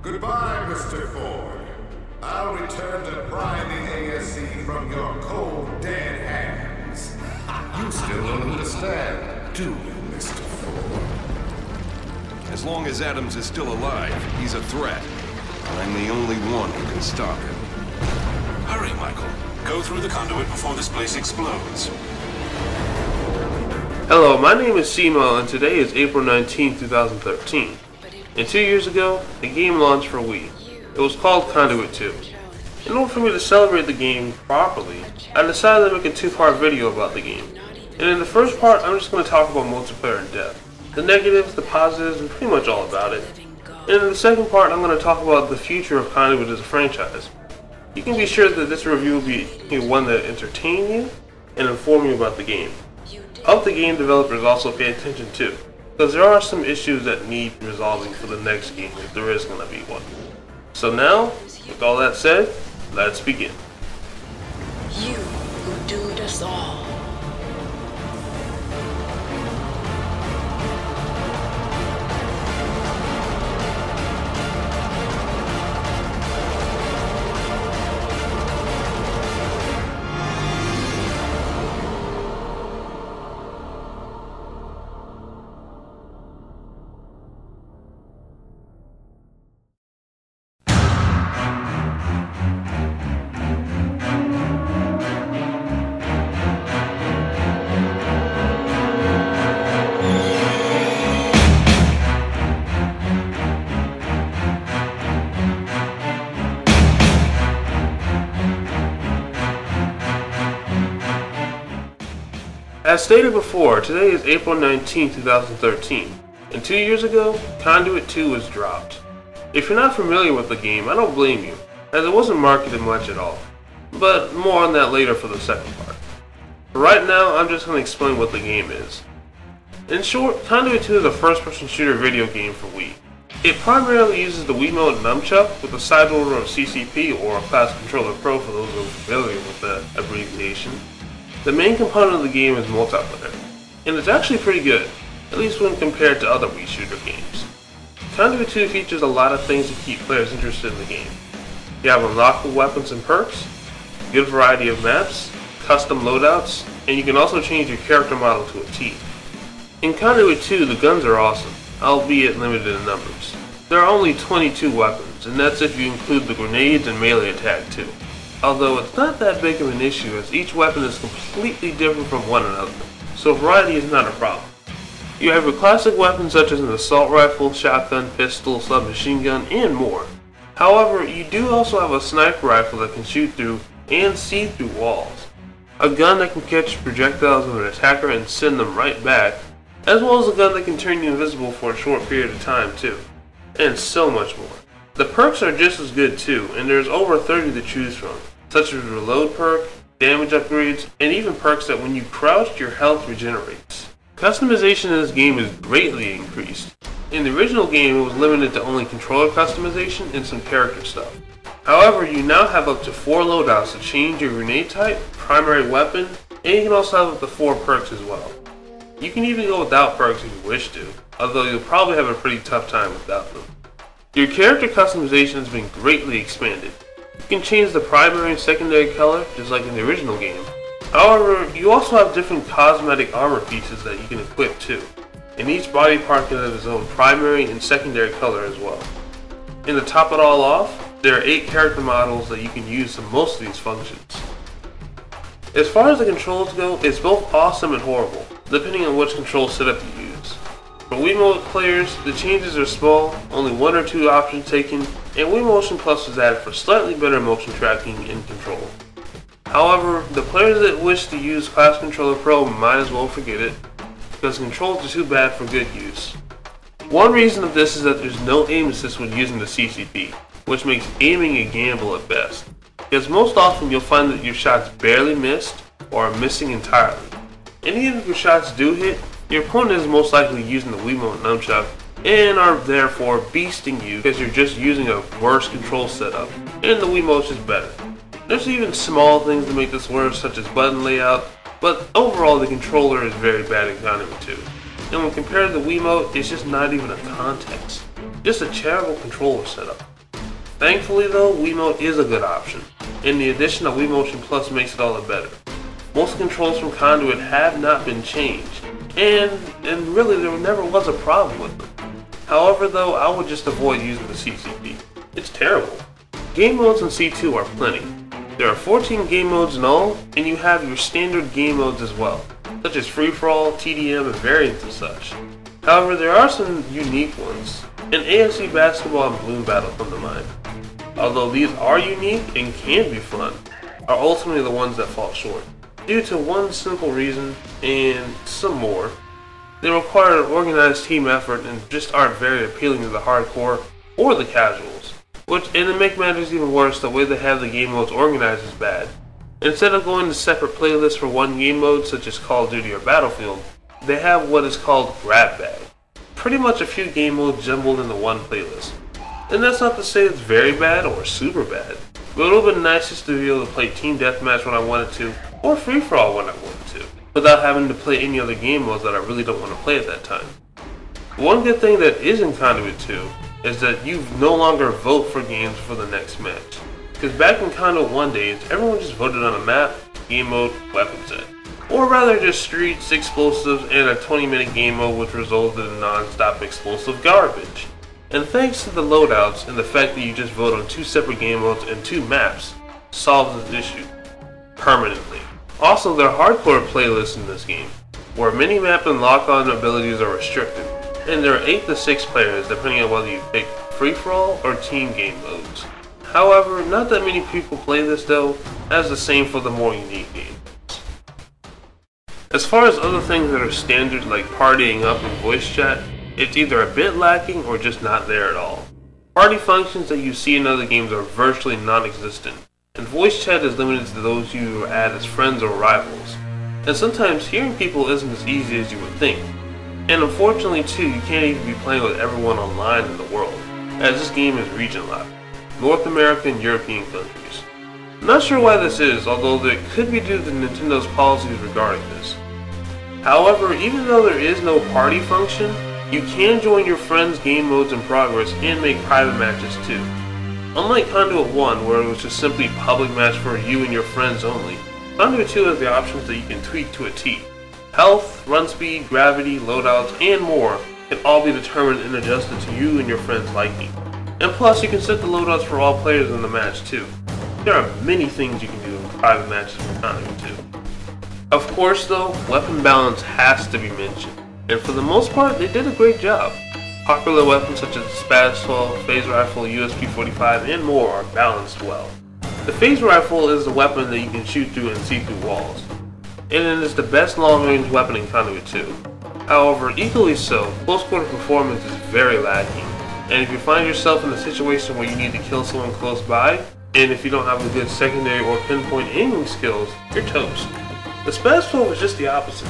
Goodbye, Mr. Ford. I'll return to pry the ASC from your cold, dead hands. You still don't understand, do you, Mr. Ford? As long as Adams is still alive, he's a threat. I'm the only one who can stop him. Hurry, Michael. Go through the conduit before this place explodes. Hello, my name is Simo, and today is April 19, 2013. And 2 years ago, the game launched for Wii. It was called Conduit 2. In order for me to celebrate the game properly, I decided to make a two-part video about the game. And in the first part, I'm just going to talk about multiplayer in depth. The negatives, the positives, and pretty much all about it. And in the second part, I'm going to talk about the future of Conduit as a franchise. You can be sure that this review will be one that entertain you and inform you about the game. I hope the game developers also pay attention too, because there are some issues that need resolving for the next game if there is going to be one. So now, with all that said, let's begin. You who doomed us all. As stated before, today is April 19, 2013, and 2 years ago, Conduit 2 was dropped. If you're not familiar with the game, I don't blame you, as it wasn't marketed much at all, but more on that later for the second part. But right now, I'm just going to explain what the game is. In short, Conduit 2 is a first-person shooter video game for Wii. It primarily uses the Wiimote nunchuck with a side order of CCP, or Class Controller Pro for those who are familiar with that abbreviation. The main component of the game is multiplayer, and it's actually pretty good, at least when compared to other Wii shooter games. Conduit 2 features a lot of things to keep players interested in the game. You have unlockable weapons and perks, a good variety of maps, custom loadouts, and you can also change your character model to a T. In Conduit 2, the guns are awesome, albeit limited in numbers. There are only 22 weapons, and that's if you include the grenades and melee attack too. Although it's not that big of an issue as each weapon is completely different from one another, so variety is not a problem. You have your classic weapons such as an assault rifle, shotgun, pistol, submachine gun, and more. However, you do also have a sniper rifle that can shoot through and see through walls, a gun that can catch projectiles of an attacker and send them right back, as well as a gun that can turn you invisible for a short period of time too, and so much more. The perks are just as good too, and there's over 30 to choose from, such as reload perk, damage upgrades, and even perks that when you crouch your health regenerates. Customization in this game is greatly increased. In the original game it was limited to only controller customization and some character stuff. However, you now have up to 4 loadouts to change your grenade type, primary weapon, and you can also have up to 4 perks as well. You can even go without perks if you wish to, although you'll probably have a pretty tough time without them. Your character customization has been greatly expanded. You can change the primary and secondary color, just like in the original game. However, you also have different cosmetic armor pieces that you can equip too, and each body part can have its own primary and secondary color as well. And to top it all off, there are 8 character models that you can use for most of these functions. As far as the controls go, it's both awesome and horrible, depending on which control setup you use. For Wiimote players, the changes are small, only 1 or 2 options taken, and Wii Motion Plus was added for slightly better motion tracking and control. However, the players that wish to use Class Controller Pro might as well forget it, because controls are too bad for good use. One reason of this is that there's no aim assist when using the CCP, which makes aiming a gamble at best, because most often you'll find that your shots barely missed or are missing entirely. And even if your shots do hit, your opponent is most likely using the Wiimote nunchuck and are therefore beasting you because you're just using a worse control setup, and the Wiimote's is better. There's even small things to make this worse, such as button layout, but overall the controller is very bad in Conduit 2. And when compared to the Wiimote, it's just not even a contest. Just a terrible controller setup. Thankfully though, Wiimote is a good option, and the addition of Wiimotion Plus makes it all the better. Most controls from Conduit have not been changed, and really there never was a problem with them. However though, I would just avoid using the CCP. It's terrible. Game modes in C2 are plenty. There are 14 game modes in all, and you have your standard game modes as well, such as free-for-all, TDM, and variants and such. However, there are some unique ones, and ASC Basketball and Balloon Battle come to mind. Although these are unique and can be fun, are ultimately the ones that fall short, due to one simple reason, and some more. They require an organized team effort and just aren't very appealing to the hardcore or the casuals. And to make matters even worse, the way they have the game modes organized is bad. Instead of going to separate playlists for one game mode, such as Call of Duty or Battlefield, they have what is called Grab Bag. Pretty much a few game modes jumbled into one playlist. And that's not to say it's very bad or super bad, but it would have been nice just to be able to play Team Deathmatch when I wanted to, or Free-for-all when I wanted to, without having to play any other game modes that I really don't want to play at that time. One good thing that is in Conduit 2 is that you no longer vote for games for the next match. Because back in Conduit 1 days, everyone just voted on a map, game mode, weapon set. Or rather just streets, explosives, and a 20-minute game mode which resulted in non-stop explosive garbage. And thanks to the loadouts and the fact that you just vote on 2 separate game modes and 2 maps, solves this issue. Permanently. Also, there are hardcore playlists in this game, where mini-map and lock-on abilities are restricted. And there are 8 to 6 players depending on whether you pick free-for-all or team game modes. However, not that many people play this though, as the same for the more unique games. As far as other things that are standard like partying up and voice chat, it's either a bit lacking or just not there at all. Party functions that you see in other games are virtually non-existent, and voice chat is limited to those you add as friends or rivals. And sometimes hearing people isn't as easy as you would think. And unfortunately too, you can't even be playing with everyone online in the world, as this game is region locked. North America and European countries. Not sure why this is, although it could be due to Nintendo's policies regarding this. However, even though there is no party function, you can join your friends' game modes in progress and make private matches too. Unlike Conduit 1, where it was just simply public match for you and your friends only, Conduit 2 has the options that you can tweak to a T. Health, run speed, gravity, loadouts, and more can all be determined and adjusted to you and your friends' liking. And plus, you can set the loadouts for all players in the match too. There are many things you can do in private matches for Conduit 2. Of course though, weapon balance has to be mentioned, and for the most part, they did a great job. Popular weapons such as the Spaz 12, Phase Rifle, USP-45, and more are balanced well. The Phase Rifle is the weapon that you can shoot through and see through walls, and it is the best long-range weapon in Conduit 2. However, equally so, close-quarter performance is very lacking, and if you find yourself in a situation where you need to kill someone close by, and if you don't have the good secondary or pinpoint aiming skills, you're toast. The Spaz 12 is just the opposite.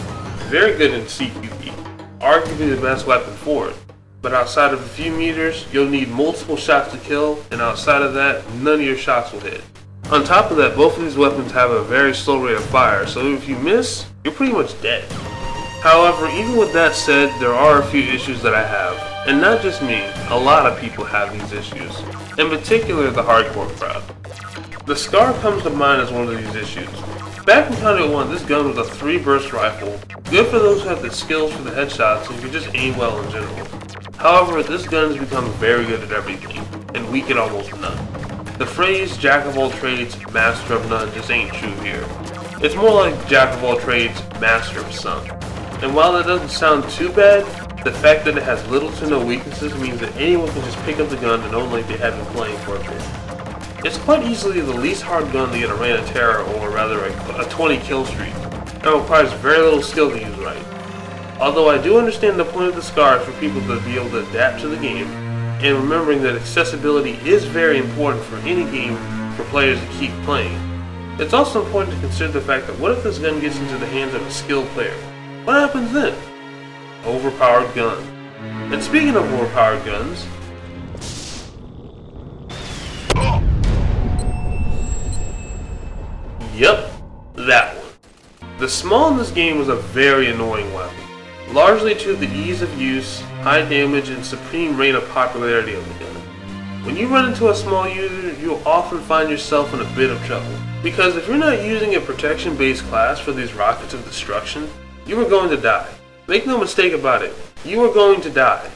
Very good in CQB, arguably the best weapon for it, but outside of a few meters, you'll need multiple shots to kill, and outside of that, none of your shots will hit. On top of that, both of these weapons have a very slow rate of fire, so if you miss, you're pretty much dead. However, even with that said, there are a few issues that I have, and not just me, a lot of people have these issues, in particular the hardcore crowd. The Scar comes to mind as one of these issues. Back in Conduit 1, this gun was a 3-burst rifle, good for those who have the skills for the headshots and can just aim well in general. However, this gun has become very good at everything, and weak at almost none. The phrase jack of all trades, master of none just ain't true here. It's more like jack of all trades, master of some. And while that doesn't sound too bad, the fact that it has little to no weaknesses means that anyone can just pick up the gun and know like they have been playing for a bit. It's quite easily the least hard gun to get a reign of terror, or rather a 20 kill streak, and requires very little skill to use right. Although I do understand the point of the Scar for people to be able to adapt to the game, and remembering that accessibility is very important for any game for players to keep playing. It's also important to consider the fact that what if this gun gets into the hands of a skilled player? What happens then? Overpowered gun. And speaking of overpowered guns, yep, that one. The Small in this game was a very annoying weapon, largely to the ease of use, high damage, and supreme rate of popularity of the gun. When you run into a small user, you'll often find yourself in a bit of trouble. Because if you're not using a protection-based class for these rockets of destruction, you are going to die. Make no mistake about it, you are going to die.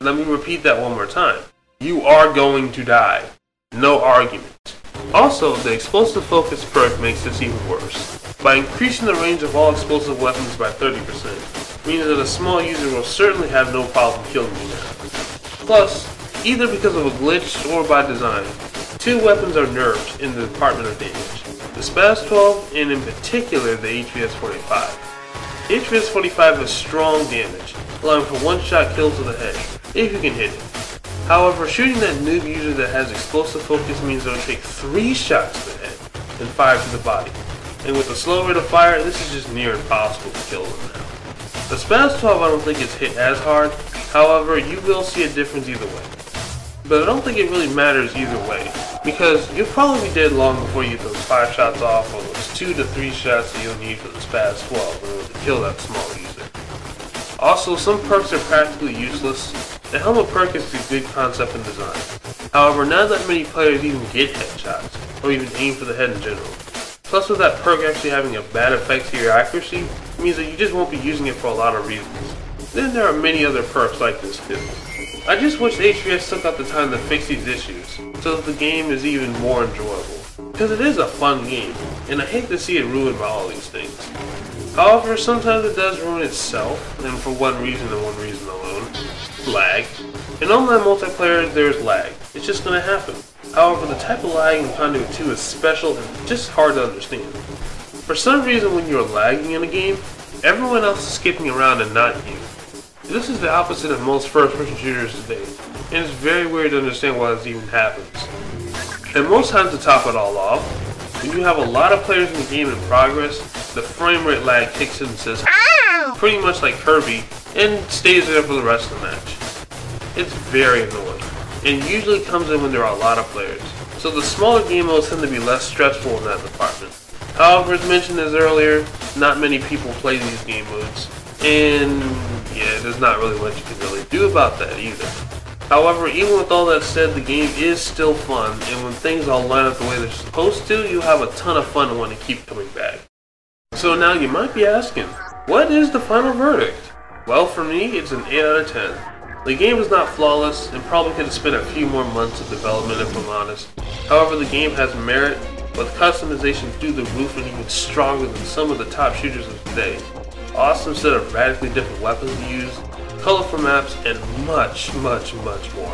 Let me repeat that one more time. You are going to die. No argument. Also, the explosive focus perk makes this even worse. By increasing the range of all explosive weapons by 30%, meaning that a small user will certainly have no problem killing you now. Plus, either because of a glitch or by design, 2 weapons are nerfed in the department of damage. The Spaz 12 and in particular the HVS 45. HVS 45 has strong damage, allowing for one-shot kills to the head, if you can hit it. However, shooting that noob user that has explosive focus means it'll take 3 shots to the head and 5 to the body. And with the slow rate of fire, this is just near impossible to kill them now. The Spaz 12 I don't think it's hit as hard, however, you will see a difference either way. But I don't think it really matters either way, because you'll probably be dead long before you get those 5 shots off or those 2 to 3 shots that you'll need for the Spaz 12 in order to kill that small user. Also, some perks are practically useless. The helmet perk is a good concept and design. However, not that many players even get headshots, or even aim for the head in general. Plus with that perk actually having a bad effect to your accuracy, it means that you just won't be using it for a lot of reasons. Then there are many other perks like this too. I just wish HVS took out the time to fix these issues, so that the game is even more enjoyable. Because it is a fun game, and I hate to see it ruined by all these things. However, sometimes it does ruin itself, and for one reason and one reason alone: lag. In online multiplayer, there's lag. It's just gonna happen. However, the type of lag in Conduit 2 is special and just hard to understand. For some reason, when you're lagging in a game, everyone else is skipping around and not you. This is the opposite of most first-person shooters today, and it's very weird to understand why this even happens. And most times, to top it all off, when you have a lot of players in the game in progress, the frame rate lag kicks in and says "Ow!" pretty much like Kirby, and stays there for the rest of the match. It's very annoying, and usually comes in when there are a lot of players, so the smaller game modes tend to be less stressful in that department. However, as mentioned earlier, not many people play these game modes, and yeah, there's not really much you can really do about that either. However, even with all that said, the game is still fun, and when things all line up the way they're supposed to, you'll have a ton of fun and want to keep coming back. So now you might be asking, what is the final verdict? Well, for me, it's an 8 out of 10. The game is not flawless, and probably could have spent a few more months of development if I'm honest. However, the game has merit, with customization through the roof and even stronger than some of the top shooters of today. Awesome set of radically different weapons to use, colorful maps, and much, much, much more.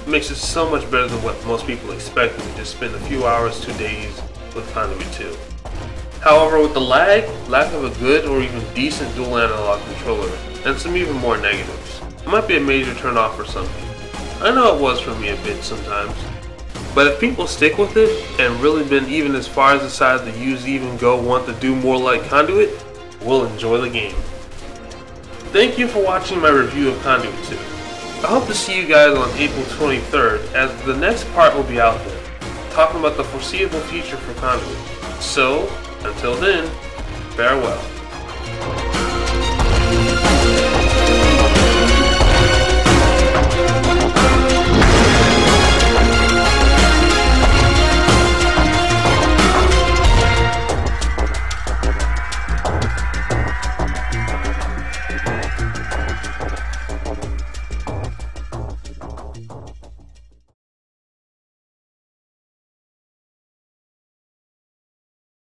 It makes it so much better than what most people expect when you just spend a few hours to days with Conduit 2. However, with the lag, lack of a good or even decent dual analog controller, and some even more negatives, it might be a major turn-off for some people. I know it was for me a bit sometimes. But if people stick with it, and really been even as far as decide to use even go want to do more like Conduit, we'll enjoy the game. Thank you for watching my review of Conduit 2. I hope to see you guys on April 23rd, as the next part will be out there, talking about the foreseeable future for Conduit. So, until then, farewell.